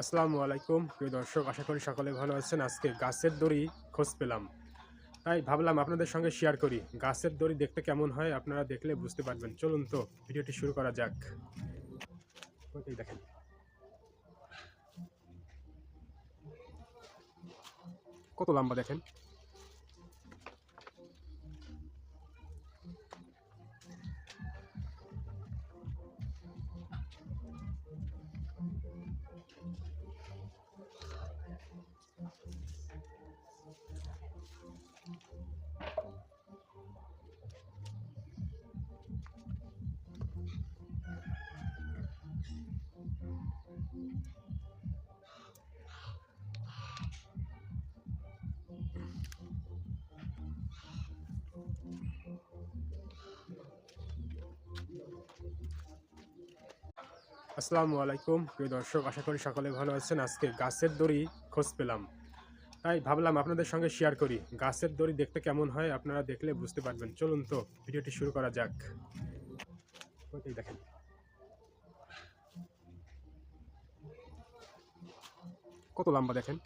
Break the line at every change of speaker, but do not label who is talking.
আসসালামু আলাইকুম প্রিয় দর্শক, আশা করি সকলে ভালো আছেন। আজকে গাছের দড়ি খোঁজ পেলাম, তাই ভাবলাম আপনাদের সঙ্গে শেয়ার করি। গাছের দড়ি দেখতে কেমন হয় আপনারা দেখলে বুঝতে পারবেন। চলুন তো ভিডিওটি শুরু করা যাক। ওইটাই দেখেন, কত লম্বা দেখেন। আসসালামু আলাইকুম প্রিয় দর্শক, আশা করি সকলে ভালো আছেন। আজকে গাছের দড়ি খোঁজ পেলাম, তাই ভাবলাম আপনাদের সঙ্গে শেয়ার করি। গাছের দড়ি দেখতে কেমন হয় আপনারা দেখলে বুঝতে পারবেন। চলুন তো ভিডিওটি শুরু করা যাক। ওইটাই দেখেন, কত লম্বা দেখেন।